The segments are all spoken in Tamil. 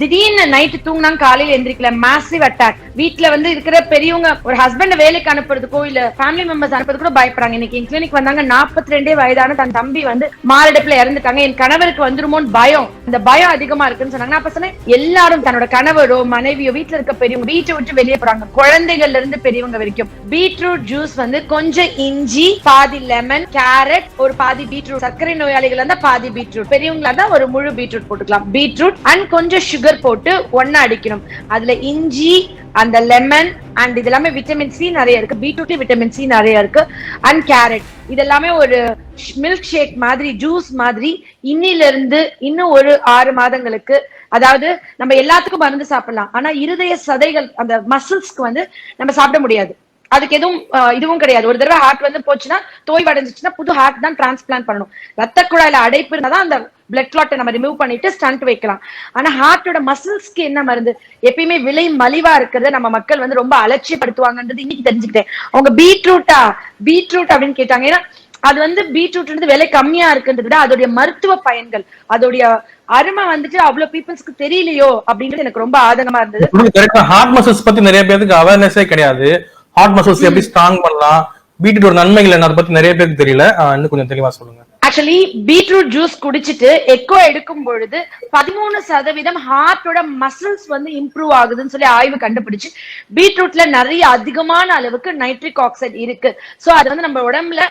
திடீர்னு நைட்டு தூங்கினாங்க காலையில எந்திரிக்கல, மேசிவ் அட்டாக். வீட்டுல வந்து இருக்கிற பெரியவங்க ஒரு ஹஸ்பண்ட் வேலைக்கு அனுப்புறதுக்கோ இல்ல ஃபேமிலி மெம்பர்ஸ் அனுப்புறதுக்கு கூட பயப்படுறாங்க. இன்னைக்கு என் கிளினிக் வந்தாங்க, 42 வயதான தன் தம்பி வந்து மாரடைப்புல இறந்துட்டாங்க. என் கணவருக்கு வந்துருமோன்னு பயம், இந்த பயம் அதிகமா இருக்குன்னு சொன்னாங்க. நான் அப்ப சொன்னேன், எல்லாரும் தன்னோட கணவரோ மனைவியோ வீட்டுல இருக்க பெரியவங்க வீட்டை விட்டு வெளியே போறாங்க, குழந்தைகள்ல இருந்து பெரியவங்க வரைக்கும். பீட்ரூட் ஜூஸ் வந்து கொஞ்சம் இஞ்சி, பாதி லெமன், கேரட், ஒரு பாதி பீட்ரூட், சர்க்கரை நோயாளிகள் இருந்தா பாதி பீட்ரூட், பெரியவங்களா இருந்தா ஒரு முழு பீட்ரூட் போட்டுக்கலாம். பீட்ரூட் அண்ட் கொஞ்சம் சுகர் போட்டு ஒண்ணா அடிக்கணும். அதுல இஞ்சி, அந்த லெமன் அண்ட் இது எல்லாமே விட்டமின் சி நிறைய இருக்கு, பீட்ரூட்ல விட்டமின் சி நிறைய இருக்கு, அண்ட் கேரட். இதெல்லாமே ஒரு மில்க் ஷேக் மாதிரி, ஜூஸ் மாதிரி இன்னில இருந்து இன்னும் ஒரு 6 மாதங்களுக்கு. அதாவது நம்ம எல்லாத்துக்கும் மருந்து சாப்பிடலாம், ஆனா இருதய சதைகள் அந்த மசில்ஸ்க்கு வந்து நம்ம சாப்பிட முடியாது. அதுக்கு எதுவும் இதுவும் கிடையாது. ஒரு தடவை ஹார்ட் வந்து போச்சுன்னா, தோய்வடைஞ்சிச்சுன்னா புது ஹார்ட் தான் டிரான்ஸ்பிளான்ட் பண்ணணும். ரத்த குழாயில அடைப்பு இருந்தாதான் அந்த பிளட் கிளாட்டை நம்ம ரிமூவ் பண்ணிட்டு ஸ்டண்ட் வைக்கலாம். ஆனா ஹார்ட்டோட மசில்ஸ்க்கு என்ன மருந்து? எப்பயுமே விலை மலிவா இருக்கிறத நம்ம மக்கள் வந்து ரொம்ப அலட்சியப்படுத்துவாங்கன்றது இன்னைக்கு தெரிஞ்சுக்கிட்டேன். அவங்க பீட்ரூட் அப்படின்னு கேட்டாங்க. ஏன்னா அது வந்து பீட்ரூட் விலை கம்மியா இருக்குன்றத விட அதோடைய மருத்துவ பயன்கள், அதோடைய அருமை வந்துட்டு அவ்வளவு பீப்புள்ஸ்க்கு தெரியலையோ அப்படின்றது எனக்கு ரொம்ப ஆதங்கமா இருந்தது. ஹார்ட் மசில்ஸ் பத்தி நிறைய பேருக்கு அவேர்னஸே கிடையாது. ஹார்ட் மசில்ஸ் எப்படி ஸ்ட்ராங் பண்ணலாம், பீட்ரூட் நன்மைகள் என்ன, அதை பத்தி நிறைய பேருக்கு தெரியல. இன்னும் கொஞ்சம் தெளிவா சொல்லுங்க. ஆக்சுவலி பீட்ரூட் ஜூஸ் குடிச்சிட்டு எக்கோ எடுக்கும் பொழுது 13% ஹார்ட்டோட மசில்ஸ் வந்து இம்ப்ரூவ் ஆகுதுன்னு சொல்லி ஆய்வு கண்டுபிடிச்சு. பீட்ரூட்ல நிறைய அதிகமான அளவுக்கு நைட்ரிக் ஆக்சைடு இருக்கு. சோ அது வந்து நம்ம உடம்புல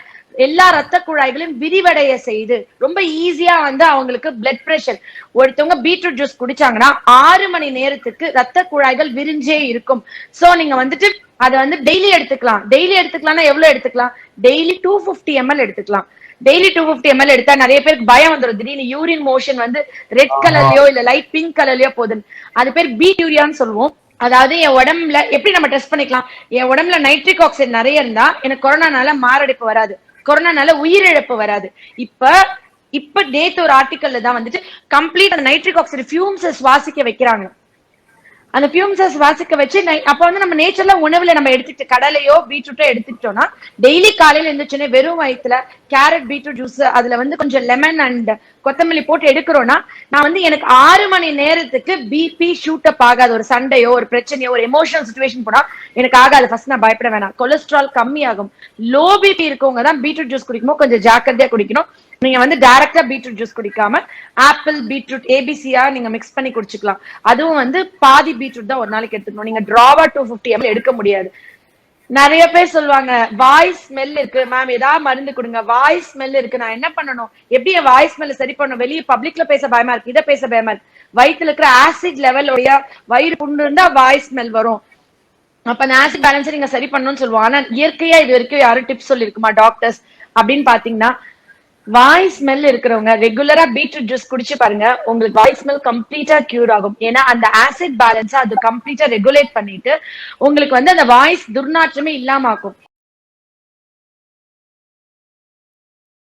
எல்லா ரத்த குழாய்களையும் விரிவடைய செய்து ரொம்ப ஈஸியா வந்து அவங்களுக்கு பிளட் பிரஷர். ஒருத்தவங்க பீட்ரூட் ஜூஸ் குடிச்சாங்கன்னா 6 மணி நேரத்துக்கு ரத்த குழாய்கள் விரிஞ்சே இருக்கும். சோ நீங்க வந்துட்டு அதை வந்து டெய்லி எடுத்துக்கலாம். டெய்லி எடுத்துக்கலாம்னா எவ்வளவு எடுத்துக்கலாம்? டெய்லி 250 ml எடுத்துக்கலாம். டெய்லி 250 ml எடுத்தா நிறைய பேருக்கு பயம் வந்துடும். திடீர்னு யூரின் மோஷன் வந்து ரெட் கலர்லயோ இல்ல லைட் பிங்க் கலர்லயோ போகுதுன்னு. அது பேர் பீட் யூரியான்னு சொல்லுவோம். அதாவது என் உடம்புல எப்படி நம்ம டெஸ்ட் பண்ணிக்கலாம்? என் உடம்புல நைட்ரிக் ஆக்சைடு நிறைய இருந்தா எனக்கு கொரோனானால மாரடைப்பு வராது, கொரோனானால உயிரிழப்பு வராது. இப்ப நேத்து ஒரு ஆர்டிக்கல்ல தான் வந்துட்டு கம்ப்ளீட் அந்த நைட்ரிக் ஆக்சைடு ஃபியூம்ஸ் சுவாசிக்க வைக்கிறாங்க. அந்த ஃபியூம்ஸை சுவாசிக்க வச்சு அப்ப வந்து நம்ம நேச்சர்ல உணவுல நம்ம எடுத்துட்டு கடலையோ பீட்ரூட்டோ எடுத்துக்கிட்டோம்னா டெய்லி காலையில எழுந்துச்சுன்னே வெறும் வயிற்றுல கேரட் பீட்ரூட் ஜூஸ் அதுல வந்து கொஞ்சம் லெமன் அண்ட் கொத்தமல்லி போட்டு எடுக்கிறோம்னா, நான் வந்து எனக்கு 6 மணி நேரத்துக்கு பிபி ஷூட் அப் ஆகாது. ஒரு சண்டையோ ஒரு பிரச்சனையோ ஒரு எமோஷனல் சிச்சுவேஷன் போனா எனக்கு ஆகாது. ஃபர்ஸ்ட் நான் பயப்பட வேணாம். கொலஸ்ட்ரால் கம்மி ஆகும். லோ பிபி இருக்கவங்க தான் பீட்ரூட் ஜூஸ் குடிக்கும்போது கொஞ்சம் ஜாக்கிரதையா குடிக்கணும். நீங்க வந்து டைரக்டா பீட்ரூட் ஜூஸ் குடிக்காம ஆப்பிள் பீட்ரூட் ஏபிசியா நீங்க மிக்ஸ் பண்ணி குடிச்சுக்கலாம். அதுவும் வந்து பாதி பீட்ரூட் தான் ஒரு நாளைக்கு எடுத்துக்கணும். நீங்க டிராவா 250 ml எடுக்க முடியாது. நிறைய பேர் சொல்லுவாங்க, வாய் ஸ்மெல் இருக்கு மேம், ஏதாவது மருந்து கொடுங்க, வாய் ஸ்மெல் இருக்கு, நான் என்ன பண்ணணும், எப்படி என் வாய் ஸ்மெல் சரி பண்ணணும், வெளியே பப்ளிக்ல பேச பயமா இருக்கு, இதை பேச பயமா இருக்கு. வயிற்றுல இருக்கிற ஆசிட் லெவல் வயிறு புண்ணு இருந்தா வாய் ஸ்மெல் வரும். அப்ப அந்த ஆசிட் பேலன்ஸ் நீங்க சரி பண்ணணும்னு சொல்லுவோம். ஆனா இயற்கையா இது வரைக்கும் யாரும் டிப்ஸ் சொல்லிருக்குமா டாக்டர்ஸ் அப்படின்னு பாத்தீங்கன்னா, வாய் ஸ்மெல் இருக்கிறவங்க ரெகுலரா பீட்ரூட் ஜூஸ் குடிச்சு பாருங்க, உங்களுக்கு வாய் ஸ்மெல் கம்ப்ளீட்டா கியூர் ஆகும். ஏன்னா அந்த ஆசிட் பேலன்ஸ் அது கம்ப்ளீட்டா ரெகுலேட் பண்ணிட்டு உங்களுக்கு வந்து அந்த வாய்ஸ் துர்நாற்றமே இல்லாம ஆக்கும்.